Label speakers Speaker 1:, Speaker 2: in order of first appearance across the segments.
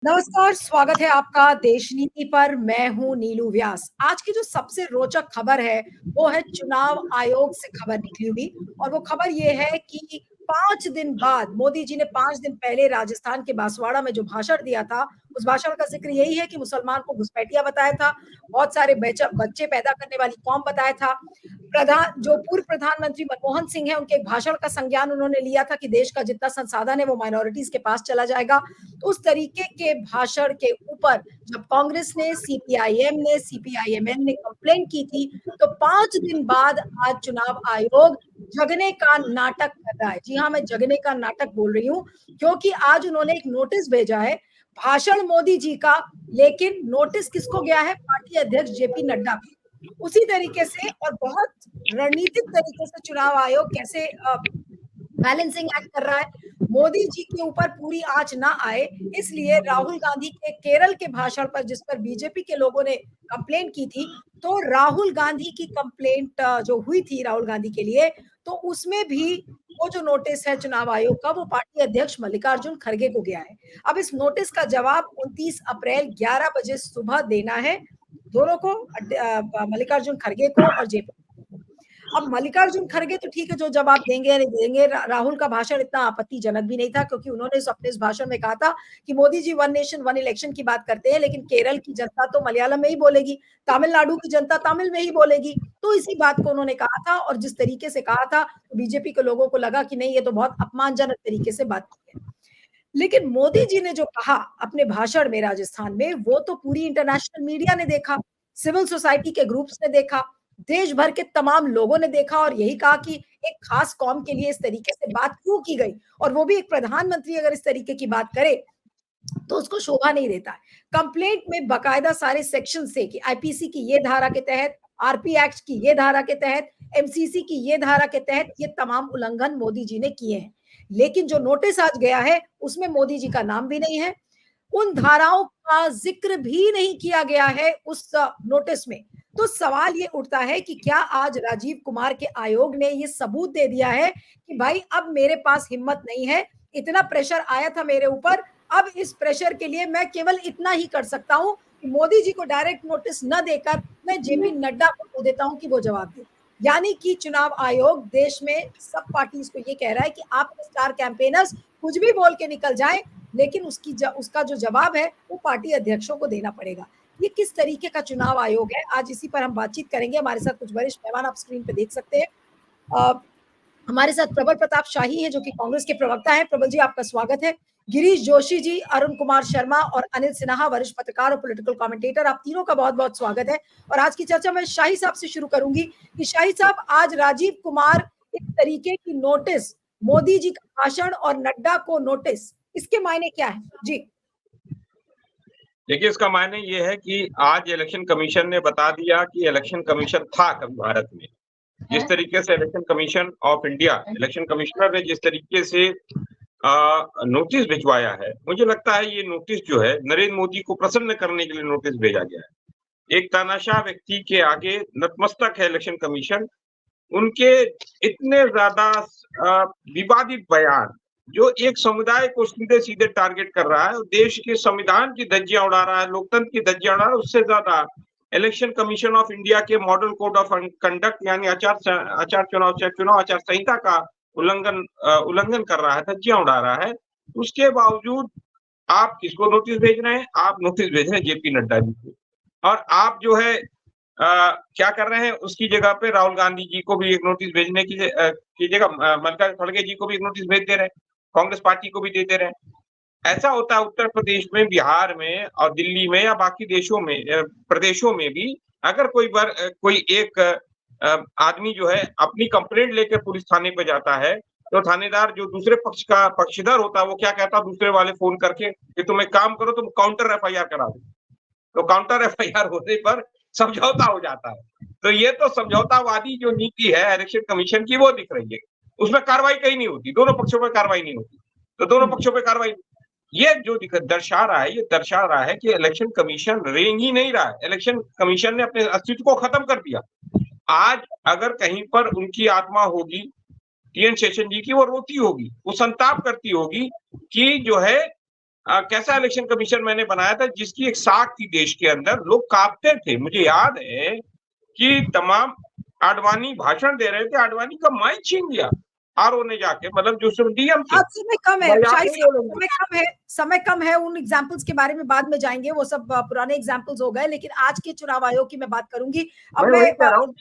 Speaker 1: नमस्कार, स्वागत है आपका देश नीति पर। मैं हूं नीलू व्यास। आज की जो सबसे रोचक खबर है वो है चुनाव आयोग से खबर निकली हुई। और वो खबर ये है कि 5 दिन बाद मोदी जी ने 5 दिन पहले राजस्थान के बांसवाड़ा में जो भाषण दिया था, उस भाषण का जिक्र यही है कि मुसलमान को घुसपैठिया बताया था, बहुत सारे बच्चे पैदा करने वाली कौम बताया था। जो पूर्व प्रधानमंत्री मनमोहन सिंह है, उनके एक भाषण का संज्ञान उन्होंने लिया था कि देश का जितना संसाधन है वो माइनॉरिटीज के पास चला जाएगा। तो उस तरीके के भाषण के ऊपर जब कांग्रेस ने, सीपीआईएम ने, सीपीआईएमएल ने कंप्लेंट की थी, तो 5 दिन बाद आज चुनाव आयोग जगने का नाटक कर रहा है। जी हाँ, मैं जगने का नाटक बोल रही हूँ, क्योंकि आज उन्होंने एक नोटिस भेजा है, भाषण मोदी जी का, लेकिन नोटिस किसको गया है? पार्टी अध्यक्ष जेपी नड्डा को। उसी तरीके से और बहुत रणनीतिक तरीके से चुनाव आयोग कैसे बैलेंसिंग एक्ट कर रहा है, मोदी जी के ऊपर पूरी आंच ना आए, इसलिए राहुल गांधी के केरल के भाषण पर, जिस पर बीजेपी के लोगों ने कंप्लेंट की थी, तो राहुल गांधी की कंप्लेंट जो हुई थी राहुल गांधी के लिए, तो उसमें भी वो जो नोटिस है चुनाव आयोग का, वो पार्टी अध्यक्ष मल्लिकार्जुन खड़गे को गया है। अब इस नोटिस का जवाब 29 अप्रैल 11 बजे सुबह देना है, दोनों को, मल्लिकार्जुन खड़गे को और जेपी। अब मल्लिकार्जुन खड़गे तो ठीक है, जो जवाब देंगे नहीं देंगे। राहुल का भाषण इतना आपत्तिजनक भी नहीं था, क्योंकि उन्होंने अपने इस भाषण में कहा था कि Modi ji one nation one election की बात करते हैं, लेकिन केरल की जनता तो मलयालम में ही बोलेगी, तमिलनाडु की जनता तमिल में ही बोलेगी। तो इसी बात को उन्होंने कहा था, और जिस तरीके से कहा था, तो बीजेपी के लोगों को लगा कि नहीं, ये तो बहुत अपमानजनक तरीके से बात की है। लेकिन मोदी जी ने जो कहा अपने भाषण में राजस्थान में, वो तो पूरी इंटरनेशनल मीडिया ने देखा, सिविल सोसाइटी के ग्रुप्स ने देखा, देश भर के तमाम लोगों ने देखा, और यही कहा कि एक खास कौम के लिए इस तरीके से बात क्यों की गई, और वो भी एक प्रधानमंत्री अगर इस तरीके की बात करे तो उसको शोभा नहीं देता है। कंप्लेंट में बकायदा सारे सेक्शन से कि आईपीसी की ये धारा के तहत, आरपी एक्ट की ये धारा के तहत, एमसीसी की ये धारा के तहत ये तमाम उल्लंघन मोदी जी ने किए हैं। लेकिन जो नोटिस आज गया है उसमें मोदी जी का नाम भी नहीं है, उन धाराओं का जिक्र भी नहीं किया गया है उस नोटिस में। तो सवाल ये उठता है कि क्या आज राजीव कुमार के आयोग ने ये सबूत दे दिया है कि भाई अब मेरे पास हिम्मत नहीं है, इतना प्रेशर आया था मेरे ऊपर, अब इस प्रेशर के लिए मैं केवल इतना ही कर सकता हूं कि मोदी जी को डायरेक्ट नोटिस न देकर मैं जेपी नड्डा को दे देता हूं कि वो जवाब दे। यानी कि चुनाव आयोग देश में सब पार्टीज को ये कह रहा है कि आप स्टार कैंपेनर्स कुछ भी बोल के निकल जाए, लेकिन उसका जो जवाब है वो पार्टी अध्यक्षों को देना पड़ेगा। ये किस तरीके का चुनाव आयोग है, आज इसी पर हम बातचीत करेंगे। हमारे साथ कुछ वरिष्ठ मेहमान आप स्क्रीन पे देख सकते हैं। हमारे साथ प्रबल प्रताप शाही है, जो कि कांग्रेस के प्रवक्ता है। प्रबल जी, आपका स्वागत है। गिरीश जोशी जी, अरुण कुमार शर्मा और अनिल सिन्हा, वरिष्ठ पत्रकार और पॉलिटिकल कमेंटेटर, आप तीनों का बहुत बहुत स्वागत है। और आज की चर्चा मैं शाही साहब से शुरू करूंगी कि शाही साहब, आज राजीव कुमार इस तरीके की नोटिस, मोदी जी का भाषण और नड्डा को नोटिस, इसके मायने क्या है जी?
Speaker 2: देखिए, इसका मायने ये है कि आज इलेक्शन कमीशन ने बता दिया कि इलेक्शन कमीशन था कभी भारत में। जिस तरीके से election commission of India, election commissioner ने जिस तरीके से नोटिस भिजवाया है, मुझे लगता है ये नोटिस जो है नरेंद्र मोदी को प्रसन्न करने के लिए नोटिस भेजा गया है। एक तानाशाह व्यक्ति के आगे नतमस्तक है इलेक्शन कमीशन। उनके इतने ज्यादा विवादित बयान, जो एक समुदाय को सीधे-सीधे टारगेट कर रहा है और देश के संविधान की धज्जियां उड़ा रहा है, लोकतंत्र की धज्जियां उड़ा रहा है, उससे ज्यादा इलेक्शन कमीशन ऑफ इंडिया के मॉडल कोड ऑफ कंडक्ट यानी चुनाव आचार संहिता का उल्लंघन कर रहा है, धज्जियां उड़ा रहा है। उसके बावजूद आप किसको नोटिस भेज रहे हैं? आप नोटिस भेज रहे हैं जेपी नड्डा जी को। और आप जो है क्या कर रहे हैं, उसकी जगह पे राहुल गांधी जी को भी एक नोटिस भेजने की जगह मल्लिकार्जुन खड़गे जी को भी एक नोटिस भेज दे रहे हैं, कांग्रेस पार्टी को भी दे दे रहे हैं। ऐसा होता है उत्तर प्रदेश में, बिहार में और दिल्ली में या बाकी देशों में, प्रदेशों में भी, अगर कोई एक आदमी जो है अपनी कंप्लेंट लेकर पुलिस थाने पे जाता है, तो थानेदार जो दूसरे पक्ष का पक्षधर होता है, वो क्या कहता है दूसरे वाले फोन करके कि तुम एक काम करो, तुम काउंटर एफआईआर करा दो। तो काउंटर एफआईआर होने पर समझौता हो जाता है। तो ये तो समझौतावादी जो नीति है इलेक्शन कमीशन की, वो दिख रही है। उसमें कार्रवाई कहीं नहीं होती, दोनों पक्षों पर कार्रवाई नहीं होती। तो दोनों पक्षों पर कार्रवाई, ये जो दर्शा रहा है, ये दर्शा रहा है कि इलेक्शन कमीशन रेंग ही नहीं रहा है। इलेक्शन कमीशन ने अपने अस्तित्व को खत्म कर दिया। आज अगर कहीं पर उनकी आत्मा होगी टीएन शेषन जी की, वो रोती होगी, वो संताप करती होगी कि जो है कैसा इलेक्शन कमीशन मैंने बनाया था जिसकी एक साख थी देश के अंदर, लोग कांपते थे। मुझे याद है कि तमाम आडवाणी भाषण दे रहे थे, आडवाणी का माइक छीन लिया आरओ ने जाके, मतलब जो उसमें डीएम थे।
Speaker 1: आज समय कम है,
Speaker 2: मजाक
Speaker 1: शायद
Speaker 2: नहीं बोलूंगा।
Speaker 1: समय कम है, समय कम है। उन एग्जाम्पल्स के बारे में बाद में जाएंगे, वो सब पुराने एग्जाम्पल्स हो गए, लेकिन आज के चुनाव आयोग की मैं बात करूंगी। अब
Speaker 2: मैं
Speaker 1: मैं
Speaker 2: वही कह रहा हूँ।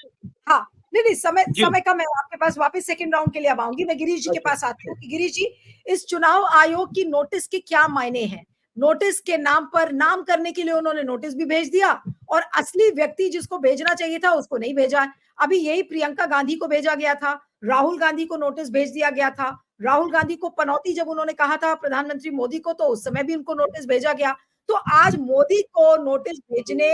Speaker 1: हाँ, नहीं समय
Speaker 2: जी,
Speaker 1: समय कम है आपके पास, वापस सेकंड राउंड के लिए अब आऊंगी। मैं गिरीश जी के
Speaker 2: अच्छा,
Speaker 1: पास आती हूँ कि गिरीश जी, इस चुनाव आयोग की नोटिस के क्या मायने हैं? नोटिस के नाम पर नाम करने के लिए उन्होंने नोटिस भी भेज दिया, और असली व्यक्ति जिसको भेजना चाहिए था उसको नहीं भेजा। अभी यही प्रियंका गांधी को भेजा गया था, राहुल गांधी को नोटिस भेज दिया गया था। राहुल गांधी को पनौती जब उन्होंने कहा था प्रधानमंत्री मोदी को, तो उस समय भी उनको नोटिस भेजा गया। तो आज मोदी को नोटिस भेजने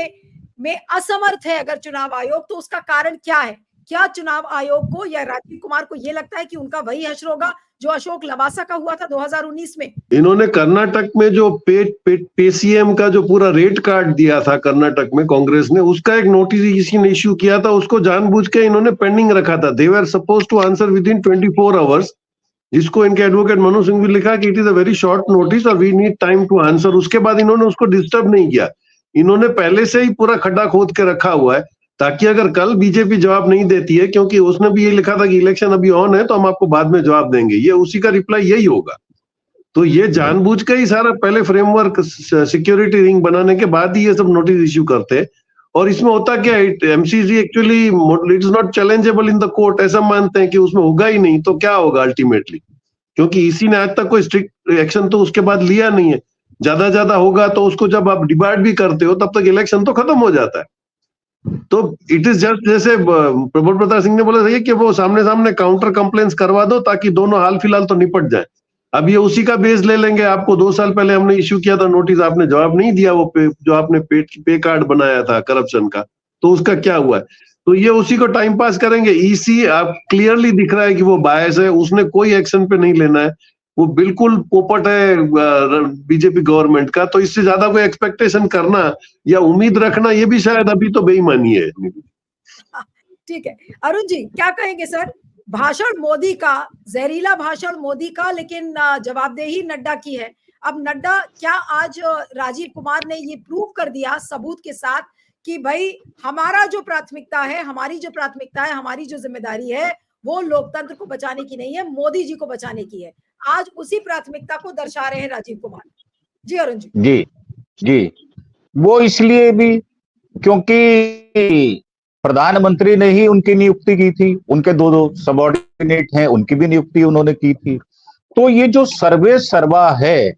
Speaker 1: में असमर्थ है अगर चुनाव आयोग, तो उसका कारण क्या है? क्या चुनाव आयोग को या राजीव कुमार को यह लगता है कि उनका वही हश्र होगा जो अशोक लवासा का हुआ था 2019 में?
Speaker 3: इन्होंने कर्नाटक में जो पेसीएम का जो पूरा रेट काट दिया था कर्नाटक में कांग्रेस ने, उसका एक नोटिस किसी ने इश्यू किया था, उसको जानबूझ के इन्होंने पेंडिंग रखा था। They were supposed to answer within 24 hours. इसको इनके एडवोकेट मनु सिंह भी लिखा कि it is a very short notice और we need time to answer. उसके बाद इन्होंने उसको डिस्टर्ब नहीं किया। इन्होंने पहले से ही पूरा खड्डा खोद के रखा हुआ है, ताकि अगर कल बीजेपी जवाब नहीं देती है, क्योंकि उसने भी ये लिखा था कि इलेक्शन अभी ऑन है तो हम आपको बाद में जवाब देंगे, ये उसी का रिप्लाई यही होगा। तो ये जानबूझ के ही सारा पहले फ्रेमवर्क सिक्योरिटी रिंग बनाने के बाद ही ये सब नोटिस इश्यू करते हैं। और इसमें होता क्या है, MCC actually it is not challengeable in the court, ऐसा मानते हैं कि उसमें होगा ही नहीं, तो क्या होगा अल्टीमेटली, क्योंकि इसी ने आज तक कोई स्ट्रिक्ट एक्शन तो उसके बाद लिया नहीं है। ज्यादा होगा तो उसको जब आप डिबार्ट भी करते हो तब तक इलेक्शन तो खत्म हो जाता है। तो इट इज जस्ट जैसे प्रबल प्रताप सिंह ने बोला था कि वो सामने काउंटर कंप्लेंट्स करवा दो ताकि दोनों हाल फिलहाल तो निपट जाए। अब ये उसी का बेस ले लेंगे, आपको 2 साल पहले हमने इश्यू किया था नोटिस, आपने जवाब नहीं दिया, वो जो आपने पे कार्ड बनाया था करप्शन का, तो उसका क्या हुआ है? तो ये उसी को टाइम पास करेंगे। ईसी आप क्लियरली दिख रहा है कि वो बायस है, उसने कोई एक्शन पे नहीं लेना है, वो बिल्कुल पोपट है बीजेपी गवर्नमेंट का। तो इससे ज्यादा कोई एक्सपेक्टेशन करना या उम्मीद रखना, ये भी शायद अभी तो बेईमानी है।
Speaker 1: ठीक है, अरुण जी क्या कहेंगे सर? भाषण मोदी का, जहरीला भाषण मोदी का, लेकिन जवाबदेही नड्डा की है। अब नड्डा, क्या आज राजीव कुमार ने ये प्रूव कर दिया सबूत के साथ कि भाई हमारा जो प्राथमिकता है, हमारी जो प्राथमिकता है, हमारी जो जिम्मेदारी है, वो लोकतंत्र को बचाने की नहीं है, मोदी जी को बचाने की है। आज उसी प्राथमिकता को दर्शा रहे हैं राजीव कुमार। जी अरुण जी।
Speaker 4: जी जी, वो इसलिए भी क्योंकि प्रधानमंत्री ने ही उनकी नियुक्ति की थी, उनके दो सबऑर्डिनेट हैं, उनकी भी नियुक्ति उन्होंने की थी। तो ये जो सर्वे सर्वा है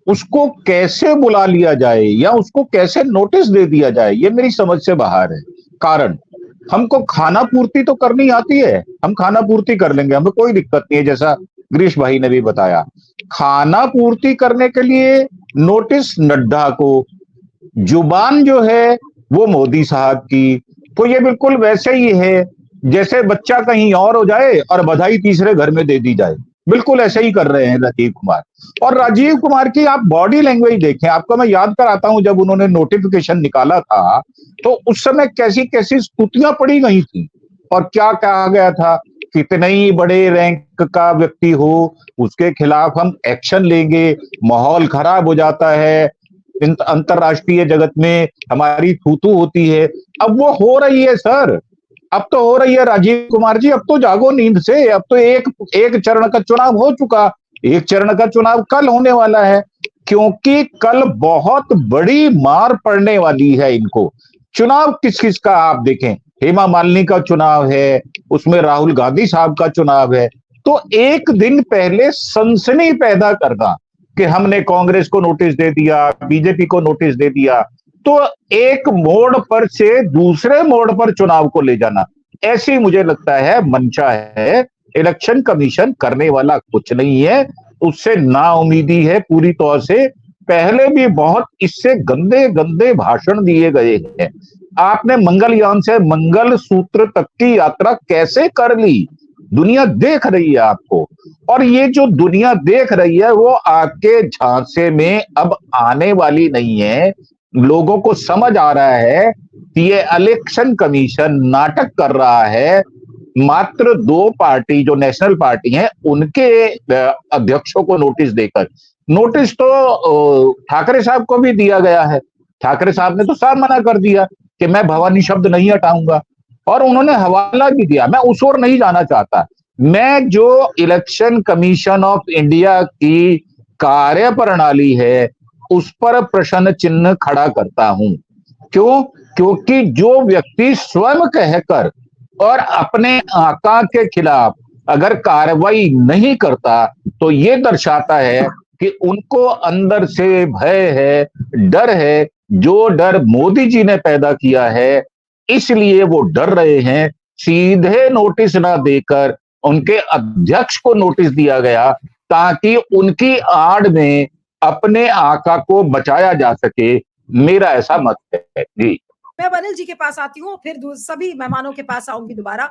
Speaker 4: उसको कैसे बुला लिया जाए या उसको कैसे नोटिस दे दिया जाए, ये मेरी समझ से बाहर है। कारण हमको खाना पूर्ति तो करनी आती है, हम खाना पूर्ति कर लेंगे, हमें कोई दिक्कत नहीं है, जैसा गिरीश भाई ने भी बताया। खाना पूर्ति करने के लिए नोटिस नड्डा को, जुबान जो है वो मोदी साहब की। तो ये बिल्कुल वैसे ही है जैसे बच्चा कहीं और हो जाए और बधाई तीसरे घर में दे दी जाए, बिल्कुल ऐसे ही कर रहे हैं राजीव कुमार। और राजीव कुमार की आप बॉडी लैंग्वेज देखें, आपको मैं याद कराता हूं, जब उन्होंने नोटिफिकेशन निकाला था तो उस समय कैसी कैसी स्तुतियां पड़ी गई थी और क्या कहा गया था, कितने ही बड़े रैंक का व्यक्ति हो उसके खिलाफ हम एक्शन लेंगे, माहौल खराब हो जाता है, अंतरराष्ट्रीय जगत में हमारी थू-थू होती है। अब वो हो रही है सर, अब तो हो रही है राजीव कुमार जी, अब तो जागो नींद से। अब तो एक चरण का चुनाव हो चुका, एक चरण का चुनाव कल होने वाला है, क्योंकि कल बहुत बड़ी मार पड़ने वाली है इनको। चुनाव किस किस का आप देखें, हेमा मालिनी का चुनाव है, उसमें राहुल गांधी साहब का चुनाव है। तो एक दिन पहले सनसनी पैदा करना कि हमने कांग्रेस को नोटिस दे दिया, बीजेपी को नोटिस दे दिया, तो एक मोड़ पर से दूसरे मोड़ पर चुनाव को ले जाना, ऐसी मुझे लगता है मंशा है। इलेक्शन कमीशन करने वाला कुछ नहीं है, उससे नाउमीदी है पूरी तौर से। पहले भी बहुत इससे गंदे गंदे भाषण दिए गए हैं। आपने मंगलयान से मंगल सूत्र तक की यात्रा कैसे कर ली, दुनिया देख रही है आपको। और ये जो दुनिया देख रही है वो आपके झांसे में अब आने वाली नहीं है। लोगों को समझ आ रहा है कि ये इलेक्शन कमीशन नाटक कर रहा है, मात्र 2 पार्टी जो नेशनल पार्टी हैं उनके अध्यक्षों को नोटिस देकर, नोटिस तो ठाकरे साहब को भी दिया गया है। ठाकरे साहब ने तो साफ मना कर दिया कि मैं भवानी शब्द नहीं हटाऊंगा, और उन्होंने हवाला भी दिया। मैं उस ओर नहीं जाना चाहता, मैं जो इलेक्शन कमीशन ऑफ इंडिया की कार्य प्रणाली है उस पर प्रश्न चिन्ह खड़ा करता हूं। क्यों? क्योंकि जो व्यक्ति स्वयं कहकर और अपने आका के खिलाफ अगर कार्रवाई नहीं करता तो ये दर्शाता है कि उनको अंदर से भय है, डर है, जो डर मोदी जी ने पैदा किया है, इसलिए वो डर रहे हैं। सीधे नोटिस ना देकर उनके अध्यक्ष को नोटिस दिया गया ताकि उनकी आड़ में अपने आका को बचाया जा सके। मेरा ऐसा मत है जी।
Speaker 1: मैं अनिल जी के पास आती हूँ, फिर सभी मेहमानों के पास आऊंगी दोबारा।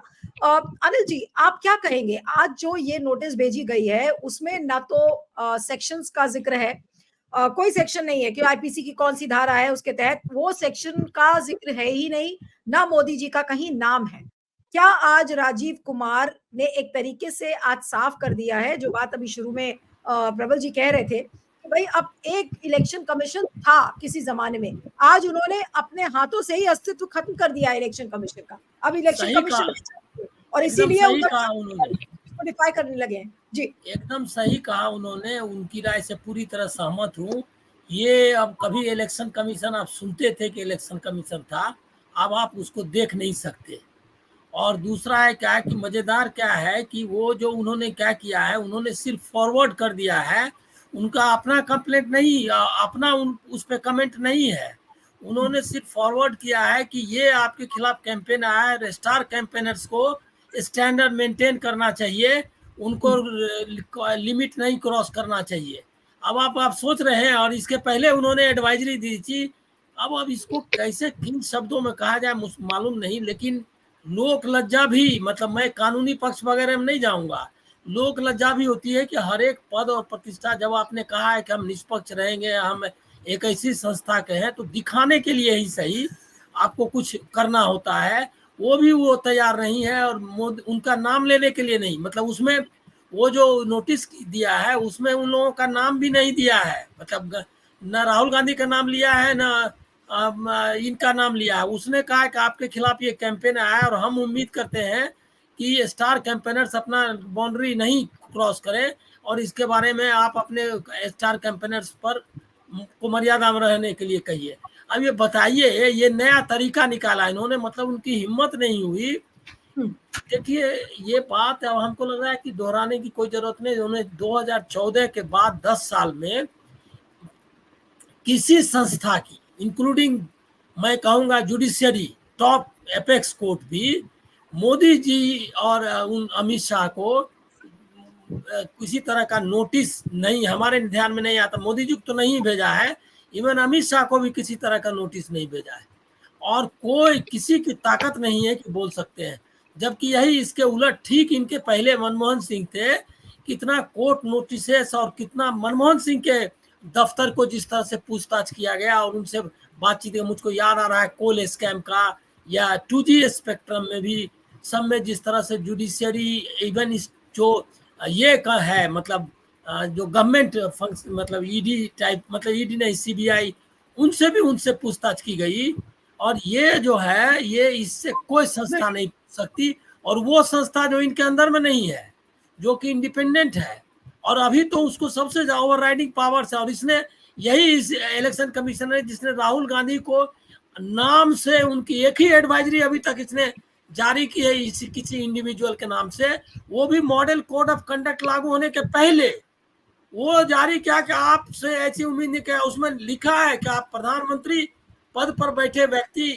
Speaker 1: अनिल जी, आप क्या कहेंगे? आज जो ये नोटिस भेजी गई है उसमें ना तो सेक्शंस का जिक्र है, कोई सेक्शन नहीं है कि आईपीसी की कौन सी धारा है उसके तहत, वो सेक्शन का जिक्र है ही नहीं, ना मोदी जी का कहीं नाम है। क्या आज राजीव कुमार ने एक तरीके से आज साफ कर दिया है जो बात अभी शुरू में प्रबल जी कह रहे थे कि भाई अब एक इलेक्शन कमीशन था किसी जमाने में, आज उन्होंने अपने हाथों से ही अस्तित्व खत्म कर दिया इलेक्शन कमीशन का, अब इलेक्शन कमीशन और इसीलिए डिफाई करने लगे हैं। जी
Speaker 5: एकदम सही कहा उन्होंने, उनकी राय से पूरी तरह सहमत हूँ। ये अब कभी इलेक्शन कमीशन आप सुनते थे कि इलेक्शन कमीशन था, अब आप उसको देख नहीं सकते। और दूसरा है क्या है कि मजेदार क्या है कि वो जो उन्होंने क्या किया है, उन्होंने सिर्फ फॉरवर्ड कर दिया है, उनका अपना कंप्लेंट नहीं, अपना उस पे कमेंट नहीं है। उन्होंने सिर्फ फॉरवर्ड किया है कि ये आपके खिलाफ कैंपेन आया है, स्टार कैंपेनर्स को स्टैंडर्ड मेंटेन करना चाहिए, उनको लिमिट नहीं क्रॉस करना चाहिए। अब आप सोच रहे हैं, और इसके पहले उन्होंने एडवाइजरी दी थी। अब इसको कैसे किन शब्दों में कहा जाए मालूम नहीं, लेकिन लोक लज्जा भी, मतलब मैं कानूनी पक्ष वगैरह में नहीं जाऊंगा, लोक लज्जा भी होती है कि हर एक पद और प्रतिष्ठा, जब आपने कहा है कि हम निष्पक्ष रहेंगे, हम एक ऐसी संस्था के हैं, तो दिखाने के लिए ही सही आपको कुछ करना होता है, वो तैयार नहीं है। और उनका नाम लेने के लिए नहीं, मतलब उसमें वो जो नोटिस दिया है उसमें उन लोगों का नाम भी नहीं दिया है, मतलब न राहुल गांधी का नाम लिया है, न इनका नाम लिया है। उसने कहा कि आपके खिलाफ ये कैंपेन आया है और हम उम्मीद करते हैं कि स्टार कैंपेनर्स अपना बाउंड्री नहीं क्रॉस करें, और इसके बारे में आप अपने स्टार कैंपेनर्स पर को मर्यादा में रहने के लिए कहिए। अब ये बताइए, ये नया तरीका निकाला इन्होंने, मतलब उनकी हिम्मत नहीं हुई। देखिए ये बात अब हमको लग रहा है कि दोहराने की कोई जरूरत नहीं। उन्होंने 2014 के बाद 10 साल में किसी संस्था की, इंक्लूडिंग मैं कहूँगा जुडिशियरी, टॉप एपेक्स कोर्ट भी, मोदी जी और उन अमित शाह को किसी तरह का नोटिस नहीं, हमारे ध्यान में नहीं आता। मोदी जी तो नहीं भेजा है, इवन अमित शाह को भी किसी तरह का नोटिस नहीं भेजा है, और कोई किसी की ताकत नहीं है कि बोल सकते हैं। जबकि यही इसके उलट ठीक इनके पहले मनमोहन सिंह थे, कितना कोर्ट नोटिसेस और कितना मनमोहन सिंह के दफ्तर को जिस तरह से पूछताछ किया गया और उनसे बातचीत, मुझको याद आ रहा है कोल स्कैम का, या 2G स्पेक्ट्रम में भी, सब में जिस तरह से जुडिशियरी, इवन जो ये का है, मतलब जो गवर्नमेंट फंक्शन, मतलब ईडी टाइप, मतलब ईडी नहीं सीबीआई, उनसे भी उनसे पूछताछ की गई। और ये जो है, ये इससे कोई संस्था नहीं पूछ सकती, और वो संस्था जो इनके अंदर में नहीं है, जो कि इंडिपेंडेंट है, और अभी तो उसको सबसे ओवरराइडिंग पावर्स है। और इसने यही इस इलेक्शन कमीशन है जिसने राहुल गांधी को नाम से, उनकी एक ही एडवाइजरी अभी तक इसने जारी की है किसी इंडिविजुअल के नाम से, वो भी मॉडल कोड ऑफ कंडक्ट लागू होने के पहले वो जारी किया कि आपसे ऐसी उम्मीद नहीं किया। उसमें लिखा है कि आप प्रधानमंत्री पद पर बैठे व्यक्ति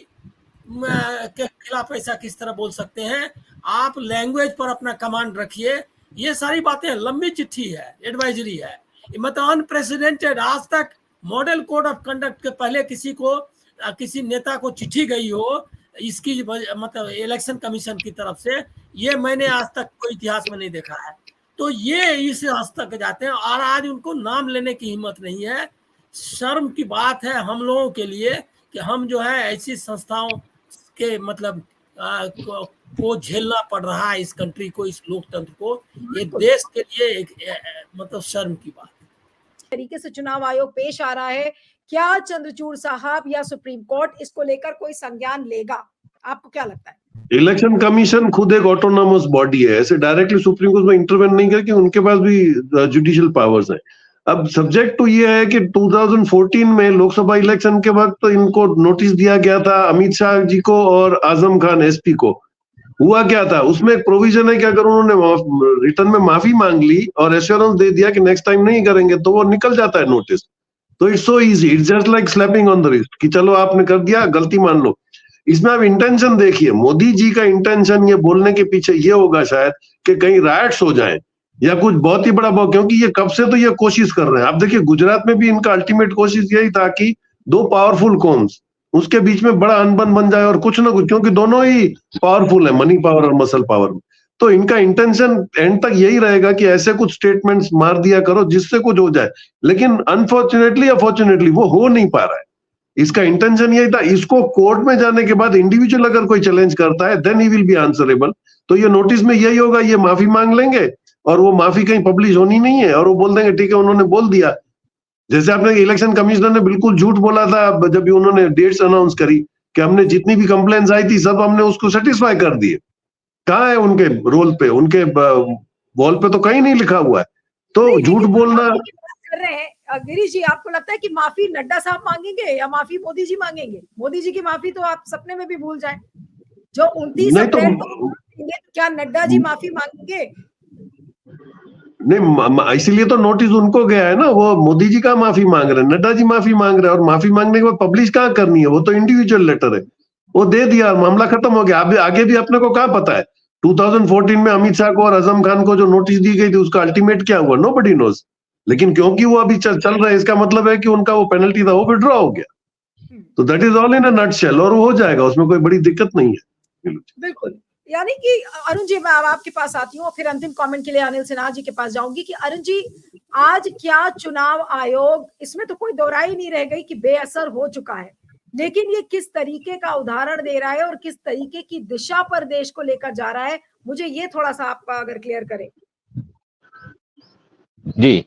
Speaker 5: के खिलाफ ऐसा किस तरह बोल सकते हैं, आप लैंग्वेज पर अपना कमांड रखिए। ये सारी बातें, लंबी चिट्ठी है, एडवाइजरी है, मतलब अनप्रेसिडेंटेड। आज तक मॉडल कोड ऑफ कंडक्ट के पहले किसी नेता को चिट्ठी गई हो इसकी, मतलब इलेक्शन कमीशन की तरफ से, ये मैंने आज तक कोई इतिहास में नहीं देखा है। तो ये इस हद तक जाते हैं, और आज उनको नाम लेने की हिम्मत नहीं है। शर्म की बात है हम लोगों के लिए कि हम जो है ऐसी संस्थाओं के, मतलब को झेलना पड़ रहा है इस कंट्री को, इस लोकतंत्र को। ये
Speaker 1: बिल्कुल।
Speaker 5: देश के लिए एक मतलब शर्म की बात है।
Speaker 1: तरीके से चुनाव आयोग पेश आ रहा है, क्या चंद्रचूड़ साहब या सुप्रीम कोर्ट इसको लेकर कोई संज्ञान लेगा? आपको क्या लगता है?
Speaker 3: इलेक्शन कमीशन खुद एक ऑटोनॉमस बॉडी है, ऐसे डायरेक्टली सुप्रीम कोर्ट में इंटरवेन नहीं करके उनके पास भी जुडिशियल पावर्स है। अब सब्जेक्ट तो ये है कि 2014 में लोकसभा इलेक्शन के वक्त तो इनको नोटिस दिया गया था, अमित शाह जी को और आजम खान एसपी को। हुआ क्या था, उसमें एक प्रोविजन है कि अगर उन्होंने रिटर्न में माफी मांग ली और एश्योरेंस दे दिया कि नेक्स्ट टाइम नहीं करेंगे, तो वो निकल जाता है नोटिस। तो it's so easy, it's just like slapping on the wrist कि चलो आपने कर दिया, गलती मान लो। इसमें आप इंटेंशन देखिए, मोदी जी का इंटेंशन ये बोलने के पीछे ये होगा शायद कि कहीं राइट्स हो जाए या कुछ बहुत ही बड़ा क्योंकि ये कब से तो ये कोशिश कर रहे हैं। आप देखिए गुजरात में भी इनका अल्टीमेट कोशिश यही था कि दो पावरफुल कौम्स उसके बीच में बड़ा अनबन बन जाए और कुछ ना कुछ, क्योंकि दोनों ही पावरफुल है, मनी पावर और मसल पावर। तो इनका इंटेंशन एंड तक यही रहेगा कि ऐसे कुछ स्टेटमेंट्स मार दिया करो जिससे कुछ हो जाए, लेकिन अनफॉर्चुनेटली या फॉर्चुनेटली वो हो नहीं पा रहा है। इसका इंटेंशन यही था। इसको कोर्ट में जाने के बाद इंडिविजुअल अगर कोई चैलेंज करता है then he will be answerable. तो ये नोटिस में यही होगा, ये माफी मांग लेंगे और वो माफी कहीं पब्लिश होनी नहीं है और वो बोल देंगे ठीक है उन्होंने बोल दिया। जैसे आपने इलेक्शन कमिश्नर ने बिल्कुल झूठ बोला था जब भी उन्होंने डेट्स अनाउंस करी कि हमने जितनी भी कंप्लेंट्स आई थी सब हमने उसको सेटिस्फाई कर दिए। कहाँ है उनके रोल पे, उनके वॉल पे तो कहीं नहीं लिखा हुआ है। तो
Speaker 1: नहीं,
Speaker 3: झूठ
Speaker 1: लेकिन
Speaker 3: बोलना
Speaker 1: माफी की बात कर रहे हैं गिरीश जी, आपको लगता है कि माफी नड्डा साहब मांगेंगे या माफी मोदी जी मांगेंगे? मोदी जी की माफी तो आप सपने में भी भूल जाए। जो 29
Speaker 3: नहीं तो
Speaker 1: अप्रैल को देंगे, क्या नड्डा जी माफी मांगेंगे?
Speaker 3: नहीं, इसीलिए तो नोटिस उनको गया है ना। वो मोदी जी का माफी मांग रहे हैं, नड्डा जी माफी मांग रहे हैं, और माफी मांगने के बाद पब्लिश कहाँ करनी है, वो तो इंडिविजुअल लेटर है, वो दे दिया, मामला खत्म हो गया। आगे भी अपने को क्या पता है 2014 में अमित शाह को और आजम खान को जो नोटिस दी गई थी उसका अल्टीमेट क्या हुआ, नोबडी नोज। लेकिन क्योंकि वो अभी चल रहा है, इसका मतलब है कि उनका वो पेनल्टी था वो विड्रॉ हो गया। तो that is all in a nutshell, और वो हो जाएगा, उसमें कोई बड़ी दिक्कत नहीं है।
Speaker 1: बिल्कुल। यानी कि अरुण जी, मैं अब आपके पास आती हूँ और फिर अंतिम कमेंट के लिए अनिल सिन्हा जी के पास जाऊंगी कि अरुण जी, आज क्या चुनाव आयोग, इसमें तो कोई दोहराई नहीं रह गई कि बेअसर हो चुका है, लेकिन ये किस तरीके का उदाहरण दे रहा है और किस तरीके की दिशा पर देश को लेकर जा रहा है, मुझे ये थोड़ा सा आप अगर क्लियर करें।
Speaker 4: जी,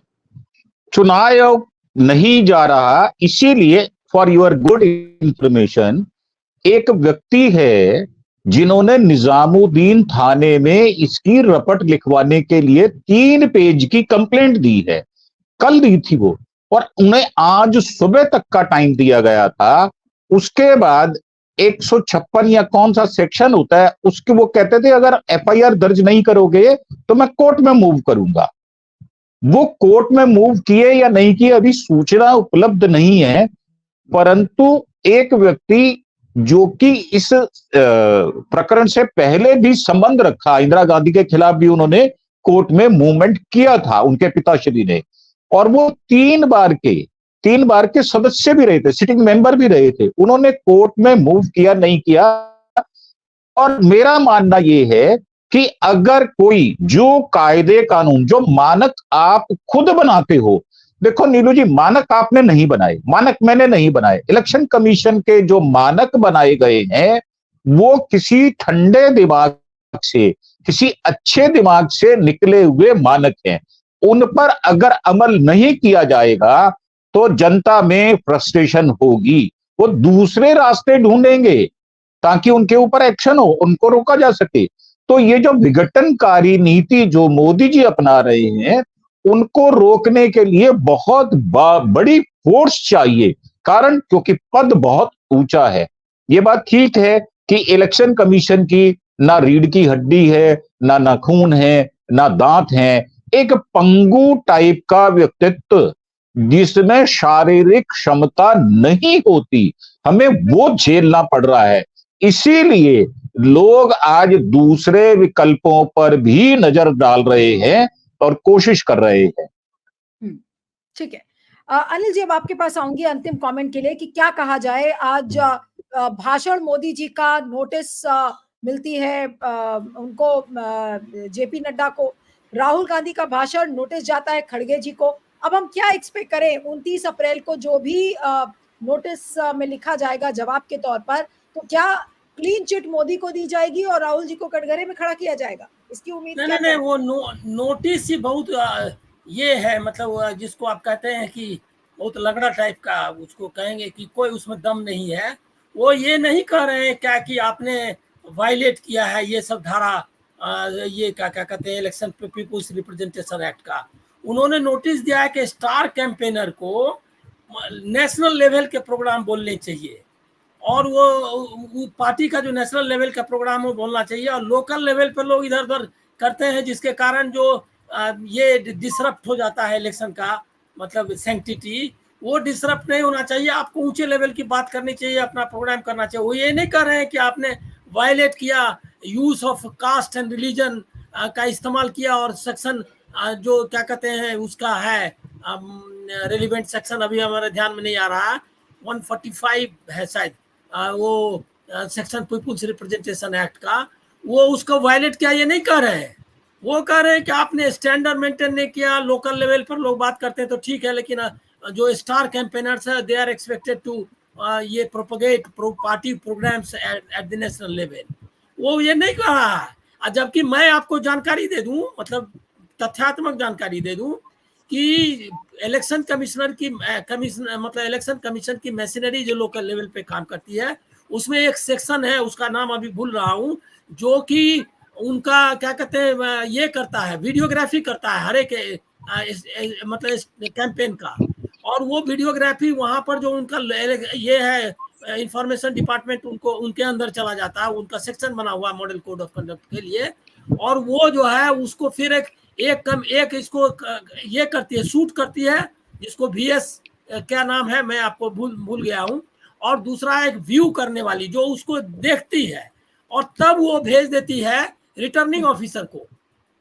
Speaker 4: चुनाव आयोग नहीं जा रहा, इसीलिए फॉर योर गुड इंफॉर्मेशन एक व्यक्ति है जिन्होंने निजामुद्दीन थाने में इसकी रपट लिखवाने के लिए 3 पेज की कंप्लेंट दी है, कल दी थी वो, और उन्हें आज सुबह तक का टाइम दिया गया था। उसके बाद 156 या कौन सा सेक्शन होता है उसके, वो कहते थे अगर एफआईआर दर्ज नहीं करोगे तो मैं कोर्ट में मूव करूंगा। वो कोर्ट में मूव किए या नहीं किए अभी सूचना उपलब्ध नहीं है, परंतु एक व्यक्ति जो कि इस प्रकरण से पहले भी संबंध रखा, इंदिरा गांधी के खिलाफ भी उन्होंने कोर्ट में मूवमेंट किया था उनके पिताश्री ने, और वो 3 बार के सदस्य भी रहे थे, सिटिंग मेंबर भी रहे थे, उन्होंने कोर्ट में मूव किया नहीं किया। और मेरा मानना यह है कि अगर कोई जो कायदे कानून, जो मानक आप खुद बनाते हो, देखो नीलू जी, मानक आपने नहीं बनाए, मानक मैंने नहीं बनाए, इलेक्शन कमीशन के जो मानक बनाए गए हैं वो किसी ठंडे दिमाग से, किसी अच्छे दिमाग से निकले हुए मानक हैं। उन पर अगर अमल नहीं किया जाएगा तो जनता में फ्रस्ट्रेशन होगी, वो दूसरे रास्ते ढूंढेंगे ताकि उनके ऊपर एक्शन हो, उनको रोका जा सके। तो ये जो विघटनकारी नीति जो मोदी जी अपना रहे हैं, उनको रोकने के लिए बहुत बड़ी फोर्स चाहिए, कारण क्योंकि पद बहुत ऊंचा है। ये बात ठीक है कि इलेक्शन कमीशन की ना रीढ़ की हड्डी है, ना नाखून है, ना दांत है, एक पंगु टाइप का व्यक्तित्व जिसमें शारीरिक क्षमता नहीं होती, हमें वो झेलना पड़ रहा है। इसीलिए लोग आज दूसरे विकल्पों पर भी नजर डाल रहे हैं और कोशिश कर रहे हैं।
Speaker 1: ठीक है, अनिल जी, अब आपके पास आऊंगी अंतिम कमेंट के लिए कि क्या कहा जाए। आज भाषण मोदी जी का नोटिस मिलती है उनको, जेपी नड्डा को, राहुल गांधी का भाषण नोटिस जाता है खड़गे जी को। अब हम क्या एक्सपेक्ट करें 29 अप्रैल को जो भी नोटिस में लिखा जाएगा जवाब के तौर पर, तो क्या क्लीन चिट मोदी को दी जाएगी और राहुल जी को कटघरे में खड़ा किया जाएगा, इसकी उम्मीद
Speaker 5: नहीं
Speaker 1: क्या
Speaker 5: नहीं नहीं,
Speaker 1: करें?
Speaker 5: वो नोटिस ही बहुत ये है, मतलब जिसको आप कहते हैं कि बहुत लगड़ा टाइप का, उसको कहेंगे कि कोई उसमें दम नहीं है। वो ये नहीं कह रहे हैं क्या कि आपने वायलेट किया है ये सब धारा, ये क्या क्या कहते हैं, इलेक्शन पीपुल्स रिप्रेजेंटेशन एक्ट का। उन्होंने नोटिस दिया है कि स्टार कैंपेनर को नेशनल लेवल के प्रोग्राम बोलने चाहिए, और वो पार्टी का जो नेशनल लेवल का प्रोग्राम वो बोलना चाहिए, और लोकल लेवल पर लोग इधर उधर करते हैं, जिसके कारण जो ये डिसरप्ट हो जाता है इलेक्शन का मतलब सैंक्टिटी, वो डिसरप्ट नहीं होना चाहिए। आपको ऊंचे लेवल की बात करनी चाहिए, अपना प्रोग्राम करना चाहिए। वो ये नहीं कर रहे हैं कि आपने वायलेट किया, use of caste and religion का इस्तेमाल किया, और सेक्शन जो क्या कहते हैं उसका है रेलिवेंट सेक्शन अभी हमारे ध्यान में नहीं आ रहा है, 145 है शायद, वो सेक्शन पीपुल्स रिप्रेजेंटेशन एक्ट का, वो उसको वायलेट किया, ये नहीं कर रहे हैं। वो कह रहे हैं कि आपने स्टैंडर्ड मेंटेन नहीं किया, लोकल लेवल पर लोग बात करते हैं तो ठीक है, लेकिन जो स्टार कैंपेनर्स है दे आर एक्सपेक्टेड टू ये propagate party programmes at the national level. वो ये नहीं कह रहा है। जबकि मैं आपको जानकारी दे दूं, मतलब तथ्यात्मक जानकारी दे दूं कि इलेक्शन कमिश्नर की मतलब इलेक्शन कमीशन की मशीनरी जो लोकल लेवल पे काम करती है, उसमें एक सेक्शन है, उसका नाम अभी भूल रहा हूँ, जो कि उनका क्या कहते हैं ये करता है, वीडियोग्राफी करता है हर एक मतलब कैंपेन का। और वो वीडियोग्राफी वहां पर जो उनका ये है इंफॉर्मेशन डिपार्टमेंट, उनको उनके अंदर चला जाता है, उनका सेक्शन बना हुआ है मॉडल कोड ऑफ कंडक्ट के लिए, और वो जो है उसको फिर एक इसको ये करती है, शूट करती है, जिसको VS क्या नाम है मैं आपको भूल गया हूँ, और दूसरा एक व्यू करने वाली जो उसको देखती है, और तब वो भेज देती है रिटर्निंग ऑफिसर को,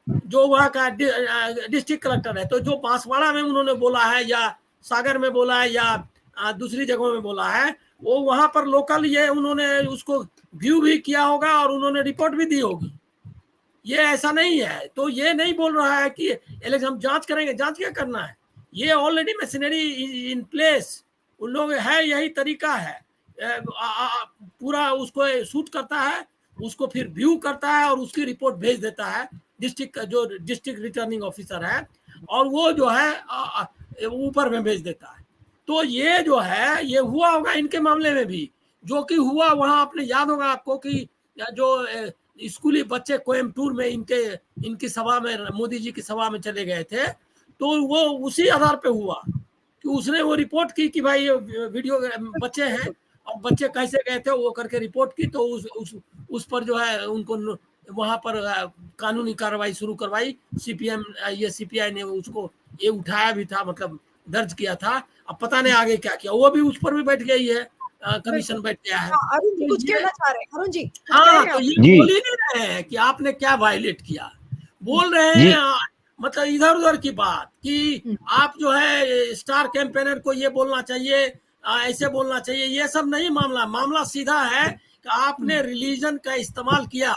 Speaker 5: जो वहाँ का डिस्ट्रिक्ट कलेक्टर है। तो जो बांसवाड़ा में उन्होंने बोला है, या सागर में बोला है, या दूसरी जगहों में बोला है, वो वहां पर लोकल ये उन्होंने उसको व्यू भी किया होगा और उन्होंने रिपोर्ट भी दी होगी। ये ऐसा नहीं है। तो ये नहीं बोल रहा है कि इलेक्शन हम जांच करेंगे, जांच क्या करना है, ये ऑलरेडी मशीनरी इन प्लेस, उन लोग है, यही तरीका है, पूरा उसको शूट करता है, उसको फिर व्यू करता है और उसकी रिपोर्ट भेज देता है डिस्ट्रिक्ट रिटर्निंग ऑफिसर है, और वो जो है ऊपर में भेज देता है। तो ये जो है ये हुआ होगा इनके मामले में भी, जो कि हुआ वहां, आपने याद होगा आपको कि जो स्कूली बच्चे कोयम्बटूर में इनकी सभा में, मोदी जी की सभा में चले गए थे, तो वो उसी आधार पे हुआ कि उसने वो रिपोर्ट की कि भाई ये वीडियो बच्चे हैं, और बच्चे कैसे गए थे वो करके रिपोर्ट की, तो उस पर जो है उनको वहां पर कानूनी कार्रवाई शुरू करवाई। CPI ने उसको ये उठाया भी था, मतलब दर्ज किया था। अब पता नहीं आगे क्या किया, वो भी उस पर भी बैठ गई है, कमीशन बैठ गया है।
Speaker 1: अरुण जी कुछ कहना चाह रहे हैं? अरुण जी
Speaker 5: हाँ, तो ये बोल ही नहीं रहे हैं कि आपने क्या वायलेट किया, बोल रहे हैं मतलब इधर उधर की बात, कि आप जो है स्टार कैंपेनर को ये बोलना चाहिए, ऐसे बोलना चाहिए, ये सब नहीं। मामला सीधा है कि आपने रिलीजन का इस्तेमाल किया,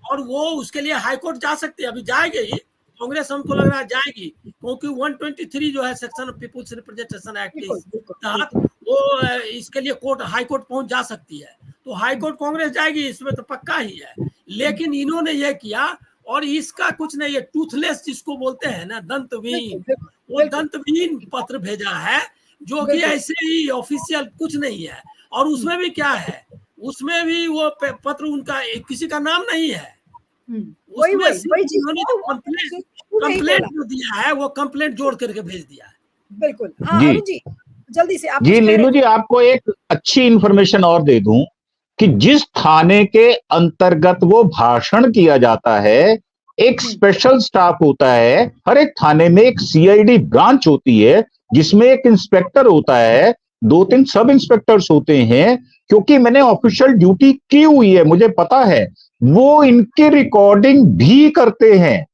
Speaker 5: और वो उसके लिए हाईकोर्ट जा सकती है, अभी जाएगी कांग्रेस, हमको लग रहा है जाएगी, क्योंकि 123 जो है section of people's representation act के तहत वो इसके लिए हाई कोर्ट पहुंच जा सकती है। तो हाई कोर्ट कांग्रेस जाएगी, इसमें तो पक्का ही है। लेकिन इन्होंने ये किया, और इसका कुछ नहीं, ये टूथलेस जिसको बोलते हैं ना, दंतहीन, वो दंतहीन पत्र भेजा है, जो कि ऐसे ही ऑफिशियल कुछ नहीं है। और उसमें भी क्या है, उसमें भी वो पत्र उनका किसी का नाम नहीं है, कंप्लेंट जो दिया है वो कंप्लेंट जोड़ करके भेज दिया है।
Speaker 1: बिल्कुल। हाँ अरुण जी जल्दी से आप।
Speaker 4: जी नीलू जी, आपको एक अच्छी इंफॉर्मेशन और दे दूं कि जिस थाने के अंतर्गत वो भाषण किया जाता है, एक स्पेशल स्टाफ होता है। हर एक थाने में एक CID ब्रांच होती है, जिसमें एक इंस्पेक्टर होता है, 2-3 सब इंस्पेक्टर्स होते हैं। क्योंकि मैंने ऑफिशियल ड्यूटी की हुई है, मुझे पता है, वो इनकी रिकॉर्डिंग भी करते हैं।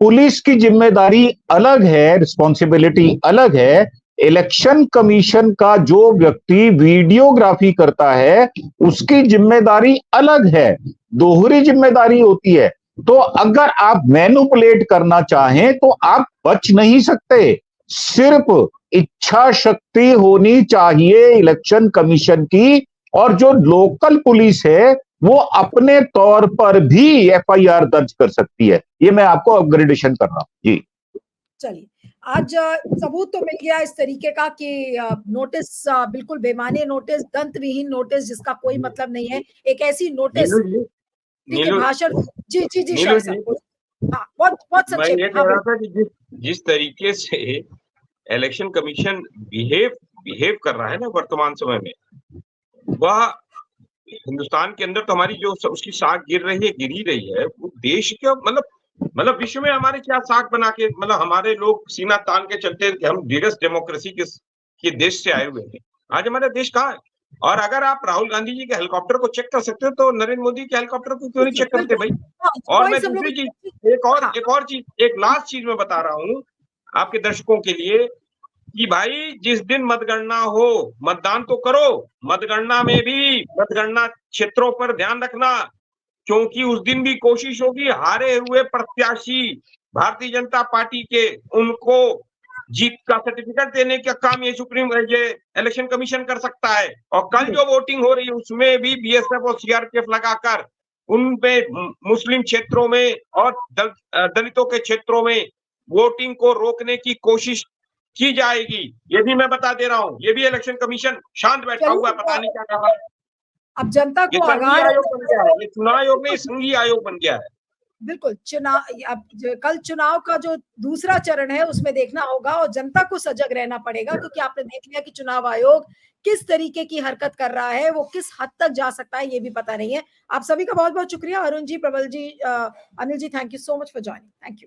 Speaker 4: पुलिस की जिम्मेदारी अलग है, रिस्पॉन्सिबिलिटी अलग है। इलेक्शन कमीशन का जो व्यक्ति वीडियोग्राफी करता है, उसकी जिम्मेदारी अलग है, दोहरी जिम्मेदारी होती है। तो अगर आप मैनिपुलेट करना चाहें तो आप बच नहीं सकते। सिर्फ इच्छा शक्ति होनी चाहिए इलेक्शन कमीशन की, और जो लोकल पुलिस है वो अपने तौर पर भी एफआईआर दर्ज कर सकती है। ये मैं आपको अपग्रेडेशन कर रहा हूं जी।
Speaker 1: चलिए, आज सबूत तो मिल गया इस तरीके का कि नोटिस बिल्कुल बेमाने नोटिस, दंत विहीन नोटिस जिसका कोई मतलब नहीं है, एक ऐसी नोटिस,
Speaker 2: नीलू जी,
Speaker 1: ठीक है,
Speaker 2: नीलू
Speaker 1: भाषण। जी जी जी
Speaker 2: नीलू
Speaker 1: शाह
Speaker 2: जी,
Speaker 1: साहब, हाँ, बहुत बहुत
Speaker 2: मैं
Speaker 1: संक्षेप
Speaker 2: ये
Speaker 1: में,
Speaker 2: कह
Speaker 1: हाँ
Speaker 2: रहा
Speaker 1: बोलिए।
Speaker 2: था कि जिस तरीके से इलेक्शन कमीशन बिहेव कर रहा है ना वर्तमान समय में, वह हिंदुस्तान के अंदर तो हमारी जो उसकी साख गिर रही है, गिर ही रही है। वो देश का मतलब विश्व में हमारे क्या साख बना के, मतलब हमारे लोग सीना तान के चलते हैं कि हम धीरज डेमोक्रेसी के देश से आए हुए हैं। आज हमारा देश कहाँ है? और अगर आप राहुल गांधी जी के हेलीकॉप्टर को चेक कर सकते हो तो नरेंद्र मोदी के हेलीकॉप्टर को क्यों नहीं चेक
Speaker 1: बिल्कुल,
Speaker 2: करते भाई?
Speaker 1: हाँ,
Speaker 2: और मैं
Speaker 1: पॉइंट्स हम लोग,
Speaker 2: दूसरी चीज,
Speaker 1: हाँ,
Speaker 2: एक लास्ट चीज मैं बता रहा हूँ आपके दर्शकों के लिए कि भाई जिस दिन मतगणना हो, मतदान तो करो, मतगणना में भी मतगणना क्षेत्रों पर ध्यान रखना, क्योंकि उस दिन भी कोशिश होगी हारे हुए प्रत्याशी भारतीय जनता पार्टी के, उनको जीत का सर्टिफिकेट देने का काम ये इलेक्शन कमीशन कर सकता है। और कल जो वोटिंग हो रही है उसमें भी बीएसएफ और सीआरपीएफ लगाकर उन पे मुस्लिम क्षेत्रों में और दलितों के क्षेत्रों में वोटिंग को रोकने की कोशिश की जाएगी। ये भी मैं बता दे रहा हूँ, ये भी इलेक्शन कमीशन शांत बैठा हुआ है, पता नहीं क्या कर रहा है।
Speaker 1: अब जनता
Speaker 2: ये
Speaker 1: को
Speaker 2: संघीय
Speaker 1: आगाह
Speaker 2: आयोग बन गया है, ये चुनाव आयोग नहीं, संघीय आयोग बन गया है।
Speaker 1: बिल्कुल, चुनाव, अब कल चुनाव का जो दूसरा चरण है उसमें देखना होगा और जनता को सजग रहना पड़ेगा, क्योंकि आपने देख लिया कि चुनाव आयोग किस तरीके की हरकत कर रहा है, वो किस हद तक जा सकता है ये भी पता नहीं है। आप सभी का बहुत बहुत शुक्रिया, Arun ji, Prabal ji, Anil ji, thank you so much for joining, thank you.